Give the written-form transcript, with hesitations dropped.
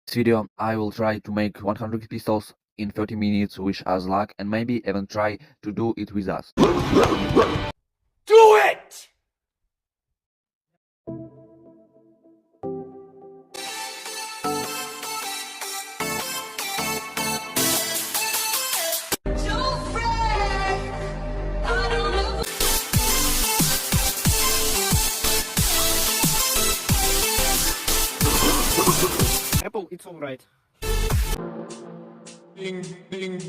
This video, I will try to make 100 pistols in 30 minutes, wish us luck, and maybe even try to do it with us. Do it! Apple, it's alright. Ding, ding.